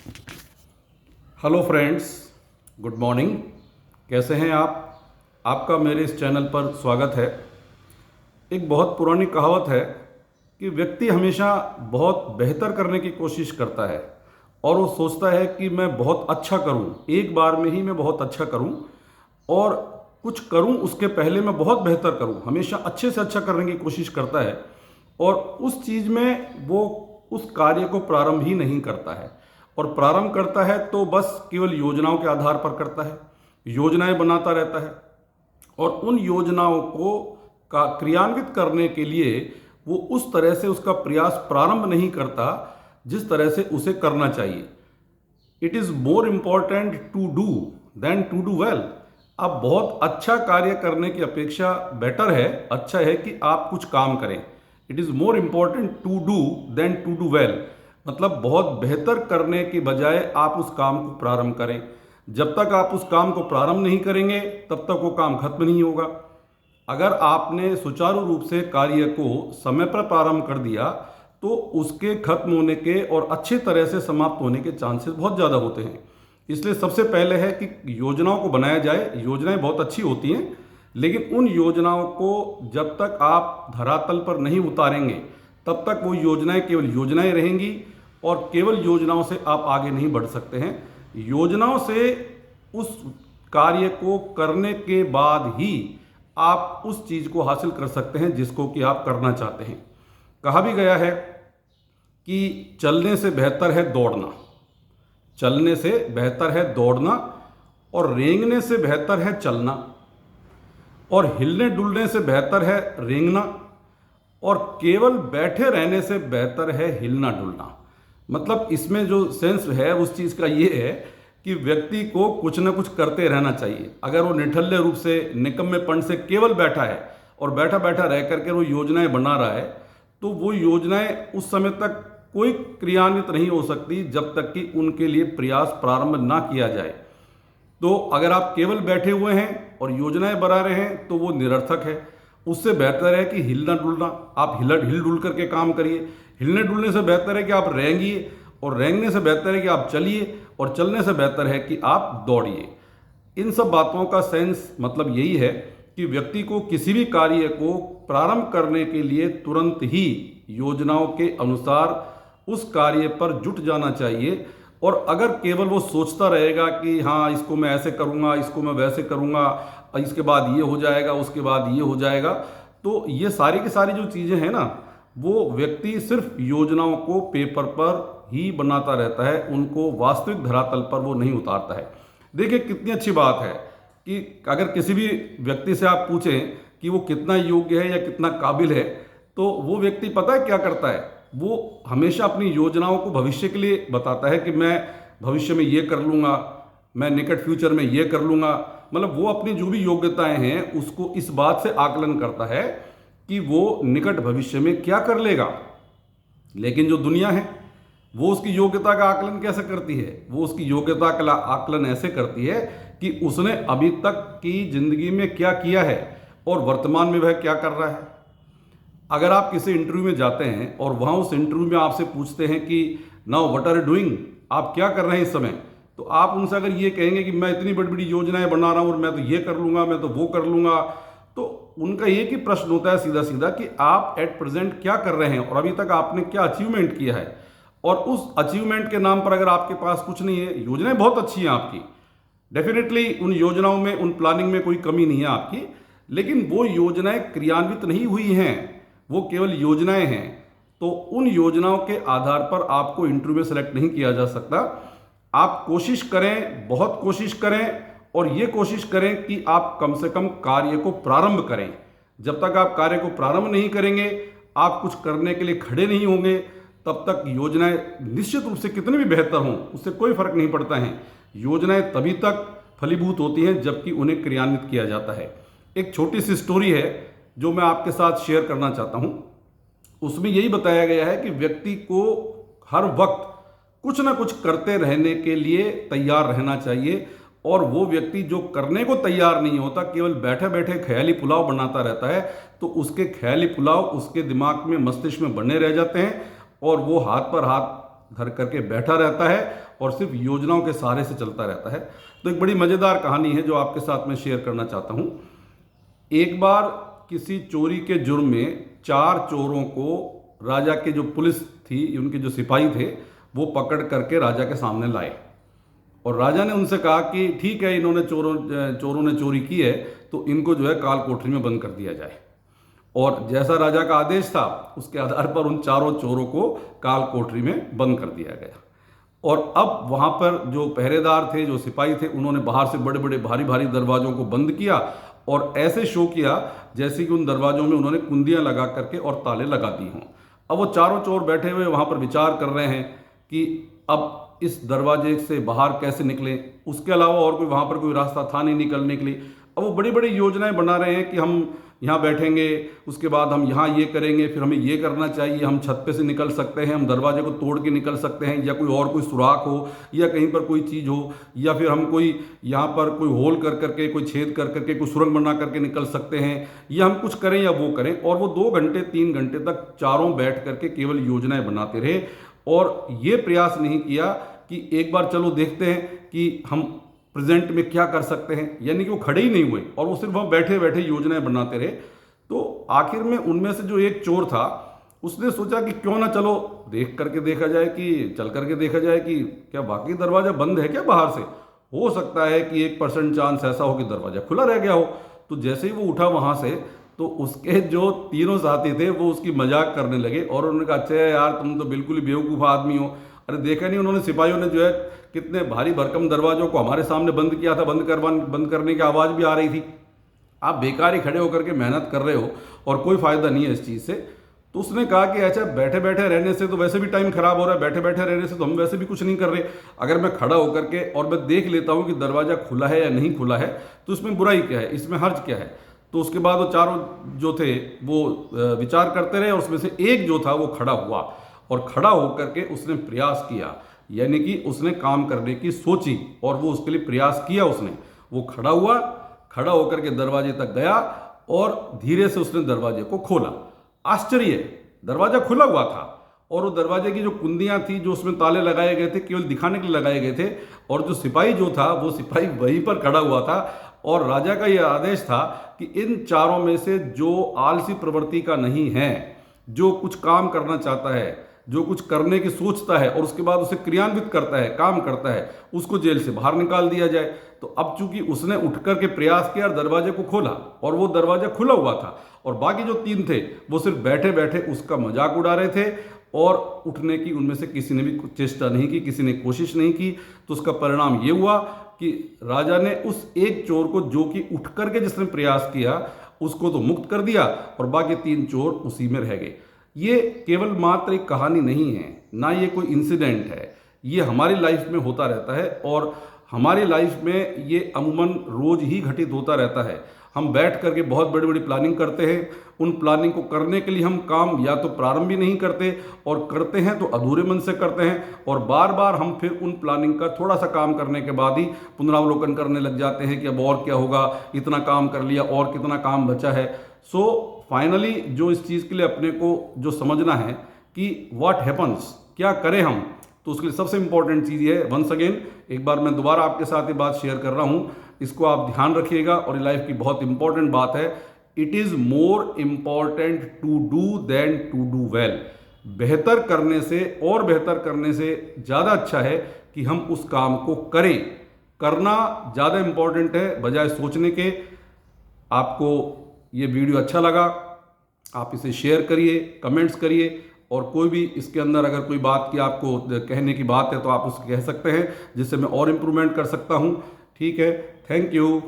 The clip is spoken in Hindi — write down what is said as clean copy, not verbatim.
Hello friends, good morning. कैसे हैं आप? आपका मेरे इस चैनल पर स्वागत है। एक बहुत पुरानी कहावत है कि व्यक्ति हमेशा बहुत बेहतर करने की कोशिश करता है और वो सोचता है कि मैं बहुत अच्छा करूं, एक बार में ही मैं बहुत अच्छा करूं और कुछ करूं उसके पहले मैं बहुत बेहतर करूं। हमेशा अच्छे से अच्छा करने की कोशिश करता है और उस चीज़ में वो उस कार्य को प्रारंभ ही नहीं करता है। और प्रारंभ करता है तो बस केवल योजनाओं के आधार पर करता है, योजनाएं बनाता रहता है और उन योजनाओं को का क्रियान्वित करने के लिए वो उस तरह से उसका प्रयास प्रारंभ नहीं करता जिस तरह से उसे करना चाहिए। It is more important to do than to do well. आप बहुत अच्छा कार्य करने की अपेक्षा बेटर है, अच्छा है कि आप कुछ काम करें। It is more important to do than to do well, मतलब बहुत बेहतर करने के बजाय आप उस काम को प्रारंभ करें। जब तक आप उस काम को प्रारंभ नहीं करेंगे तब तक वो काम खत्म नहीं होगा। अगर आपने सुचारू रूप से कार्य को समय पर प्रारंभ कर दिया तो उसके खत्म होने के और अच्छे तरह से समाप्त होने के चांसेस बहुत ज़्यादा होते हैं। इसलिए सबसे पहले है कि योजनाओं को बनाया जाए। योजनाएं बहुत अच्छी होती हैं, लेकिन उन योजनाओं को जब तक आप धरातल पर नहीं उतारेंगे तब तक वो योजनाएं केवल योजनाएं रहेंगी और केवल योजनाओं से आप आगे नहीं बढ़ सकते हैं। योजनाओं से उस कार्य को करने के बाद ही आप उस चीज़ को हासिल कर सकते हैं जिसको कि आप करना चाहते हैं। कहा भी गया है कि चलने से बेहतर है दौड़ना, चलने से बेहतर है दौड़ना और रेंगने से बेहतर है चलना और हिलने डुलने से बेहतर है रेंगना और केवल बैठे रहने से बेहतर है हिलना डुलना। मतलब इसमें जो सेंस है उस चीज़ का ये है कि व्यक्ति को कुछ ना कुछ करते रहना चाहिए। अगर वो निठल्ले रूप से निकम्मेपन से केवल बैठा है और बैठा बैठा रह करके वो योजनाएं बना रहा है तो वो योजनाएं उस समय तक कोई क्रियान्वित नहीं हो सकती जब तक कि उनके लिए प्रयास प्रारंभ ना किया जाए। तो अगर आप केवल बैठे हुए हैं और योजनाएं बना रहे हैं तो वो निरर्थक है। उससे बेहतर है कि हिलना डुलना, आप हिल डुल करके काम करिए। हिलने डुलने से बेहतर है कि आप रेंगिए और रेंगने से बेहतर है कि आप चलिए और चलने से बेहतर है कि आप दौड़िए। इन सब बातों का सेंस मतलब यही है कि व्यक्ति को किसी भी कार्य को प्रारंभ करने के लिए तुरंत ही योजनाओं के अनुसार उस कार्य पर जुट जाना चाहिए। और अगर केवल वो सोचता रहेगा कि हाँ इसको मैं ऐसे करूँगा, इसको मैं वैसे करूँगा, इसके बाद ये हो जाएगा, उसके बाद ये हो जाएगा, तो ये सारी की सारी जो चीज़ें हैं ना, वो व्यक्ति सिर्फ योजनाओं को पेपर पर ही बनाता रहता है, उनको वास्तविक धरातल पर वो नहीं उतारता है। देखिए कितनी अच्छी बात है कि अगर किसी भी व्यक्ति से आप पूछें कि वो कितना योग्य है या कितना काबिल है तो वो व्यक्ति पता है क्या करता है, वो हमेशा अपनी योजनाओं को भविष्य के लिए बताता है कि मैं भविष्य में ये कर लूँगा, मैं निकट फ्यूचर में ये कर लूँगा। मतलब वो अपनी जो भी योग्यताएं हैं उसको इस बात से आकलन करता है कि वो निकट भविष्य में क्या कर लेगा। लेकिन जो दुनिया है वो उसकी योग्यता का आकलन कैसे करती है? वो उसकी योग्यता का आकलन ऐसे करती है कि उसने अभी तक की जिंदगी में क्या किया है और वर्तमान में वह क्या कर रहा है। अगर आप किसी इंटरव्यू में जाते हैं और वहाँ उस इंटरव्यू में आपसे पूछते हैं कि now what are you doing, आप क्या कर रहे हैं इस समय, तो आप उनसे अगर ये कहेंगे कि मैं इतनी बड़ी बड़ी योजनाएं बना रहा हूँ और मैं तो ये कर लूँगा, मैं तो वो कर लूँगा, तो उनका एक ही प्रश्न होता है सीधा सीधा कि आप एट प्रेजेंट क्या कर रहे हैं और अभी तक आपने क्या अचीवमेंट किया है। और उस अचीवमेंट के नाम पर अगर आपके पास कुछ नहीं है, योजनाएं बहुत अच्छी हैं आपकी, डेफिनेटली उन योजनाओं में, उन प्लानिंग में कोई कमी नहीं है आपकी, लेकिन वो योजनाएं क्रियान्वित नहीं हुई हैं, वो केवल योजनाएं हैं। तो उन योजनाओं के आधार पर आपको इंटरव्यू में सेलेक्ट नहीं किया जा सकता। आप कोशिश करें, बहुत कोशिश करें और ये कोशिश करें कि आप कम से कम कार्य को प्रारंभ करें। जब तक आप कार्य को प्रारंभ नहीं करेंगे, आप कुछ करने के लिए खड़े नहीं होंगे, तब तक योजनाएं निश्चित रूप से कितनी भी बेहतर हों उससे कोई फर्क नहीं पड़ता है। योजनाएं तभी तक फलीभूत होती हैं जबकि उन्हें क्रियान्वित किया जाता है। एक छोटी सी स्टोरी है जो मैं आपके साथ शेयर करना चाहता हूं। उसमें यही बताया गया है कि व्यक्ति को हर वक्त कुछ ना कुछ करते रहने के लिए तैयार रहना चाहिए और वो व्यक्ति जो करने को तैयार नहीं होता, केवल बैठे बैठे ख्याली पुलाव बनाता रहता है, तो उसके ख्याली पुलाव उसके दिमाग में, मस्तिष्क में बने रह जाते हैं और वो हाथ पर हाथ धर करके बैठा रहता है और सिर्फ योजनाओं के सहारे से चलता रहता है। तो एक बड़ी मज़ेदार कहानी है जो आपके साथ में शेयर करना चाहता हूँ। एक बार किसी चोरी के जुर्म में 4 चोरों को राजा के जो पुलिस थी, उनके जो सिपाही थे, वो पकड़ करके राजा के सामने लाए और राजा ने उनसे कहा कि ठीक है, इन्होंने चोरों ने चोरी की है तो इनको जो है काल कोठरी में बंद कर दिया जाए। और जैसा राजा का आदेश था उसके आधार पर उन 4 चोरों को काल कोठरी में बंद कर दिया गया। और अब वहाँ पर जो पहरेदार थे, जो सिपाही थे, उन्होंने बाहर से बड़े बड़े भारी भारी दरवाज़ों को बंद किया और ऐसे शो किया जैसे कि उन दरवाज़ों में उन्होंने कुंदियाँ लगा करके और ताले लगा दी हों। अब वो 4 चोर बैठे हुए वहाँ पर विचार कर रहे हैं कि अब इस दरवाजे से बाहर कैसे निकलें। उसके अलावा और कोई वहाँ पर कोई रास्ता था नहीं निकलने के लिए। अब वो बड़ी बड़ी योजनाएं बना रहे हैं कि हम यहाँ बैठेंगे, उसके बाद हम यहाँ ये करेंगे, फिर हमें ये करना चाहिए, हम छत पे से निकल सकते हैं, हम दरवाजे को तोड़ के निकल सकते हैं, या कोई सुराख हो, या कहीं पर कोई चीज़ हो, या फिर हम कोई यहाँ पर कोई होल कर करके, कोई छेद कर करके, कोई सुरंग बना करके निकल सकते हैं, या हम कुछ करें या वो करें। और वो 2 घंटे 3 घंटे तक चारों बैठ करके केवल योजनाएं बनाते रहे और ये प्रयास नहीं किया कि एक बार चलो देखते हैं कि हम प्रेजेंट में क्या कर सकते हैं। यानी कि वो खड़े ही नहीं हुए और वो सिर्फ वहाँ बैठे बैठे योजनाएं बनाते रहे। तो आखिर में उनमें से जो एक चोर था उसने सोचा कि क्यों ना चलो देख करके देखा जाए, कि चल करके देखा जाए कि क्या वाकई दरवाज़ा बंद है क्या बाहर से। हो सकता है कि 1% चांस ऐसा हो कि दरवाज़ा खुला रह गया हो। तो जैसे ही वो उठा वहाँ से तो उसके जो 3 साथी थे वो उसकी मजाक करने लगे और उन्होंने कहा, अच्छा यार तुम तो बिल्कुल ही बेवकूफ़ आदमी हो। अरे देखा नहीं उन्होंने, सिपाहियों ने जो है कितने भारी भरकम दरवाजों को हमारे सामने बंद किया था, बंद करने की आवाज़ भी आ रही थी। आप बेकार ही खड़े होकर के मेहनत कर रहे हो और कोई फ़ायदा नहीं है इस चीज़ से। तो उसने कहा कि अच्छा बैठे बैठे रहने से तो वैसे भी टाइम खराब हो रहा है, बैठे बैठे रहने से तो हम वैसे भी कुछ नहीं कर रहे। अगर मैं खड़ा होकर के और मैं देख लेता हूँ कि दरवाज़ा खुला है या नहीं खुला है तो इसमें बुराई क्या है, इसमें हर्ज क्या है। तो उसके बाद वो चारों जो थे वो विचार करते रहे और उसमें से एक जो था वो खड़ा हुआ और खड़ा होकर के उसने प्रयास किया, यानी कि उसने काम करने की सोची और वो उसके लिए प्रयास किया। उसने वो खड़ा हुआ, खड़ा होकर के दरवाजे तक गया और धीरे से उसने दरवाजे को खोला। आश्चर्य, दरवाजा खुला हुआ था और वो दरवाजे की जो कुंदियां थी, जो उसमें ताले लगाए गए थे, केवल दिखाने के लिए लगाए गए थे। और जो सिपाही जो था वो सिपाही वहीं पर खड़ा हुआ था और राजा का यह आदेश था कि इन चारों में से जो आलसी प्रवृत्ति का नहीं है, जो कुछ काम करना चाहता है, जो कुछ करने की सोचता है और उसके बाद उसे क्रियान्वित करता है, काम करता है, उसको जेल से बाहर निकाल दिया जाए। तो अब चूंकि उसने उठ करके प्रयास किया और दरवाजे को खोला और वो दरवाजा खुला हुआ था और बाकी जो 3 थे वो सिर्फ बैठे बैठे उसका मजाक उड़ा रहे थे और उठने की उनमें से किसी ने भी चेष्टा नहीं की, किसी ने कोशिश नहीं की। तो उसका परिणाम ये हुआ कि राजा ने उस एक चोर को, जो कि उठ करके जिसने प्रयास किया, उसको तो मुक्त कर दिया और बाकी 3 चोर उसी में रह गए। ये केवल मात्र एक कहानी नहीं है, ना ये कोई इंसिडेंट है, ये हमारी लाइफ में होता रहता है और हमारी लाइफ में ये अमूमन रोज ही घटित होता रहता है। हम बैठ करके बहुत बड़ी बड़ी प्लानिंग करते हैं, उन प्लानिंग को करने के लिए हम काम या तो प्रारंभ भी नहीं करते और करते हैं तो अधूरे मन से करते हैं और बार बार हम फिर उन प्लानिंग का थोड़ा सा काम करने के बाद ही पुनरावलोकन करने लग जाते हैं कि अब और क्या होगा, इतना काम कर लिया और कितना काम बचा है। सो फाइनली जो इस चीज़ के लिए अपने को जो समझना है कि व्हाट हैपन्स, क्या करें हम, तो उसके लिए सबसे इंपॉर्टेंट चीज़ ये है। वंस अगेन एक बार मैं दोबारा आपके साथ ये बात शेयर कर रहा हूँ, इसको आप ध्यान रखिएगा और ये लाइफ की बहुत इंपॉर्टेंट बात है। It is more important to do than to do well. बेहतर करने से और बेहतर करने से ज़्यादा अच्छा है कि हम उस काम को करें। करना ज़्यादा इंपॉर्टेंट है बजाय सोचने के। आपको ये वीडियो अच्छा लगा, आप इसे शेयर करिए, कमेंट्स करिए और कोई भी इसके अंदर अगर कोई बात की आपको कहने की बात है तो आप उसको कह सकते हैं, जिससे मैं और इम्प्रूवमेंट कर सकता हूँ। ठीक है, थैंक यू।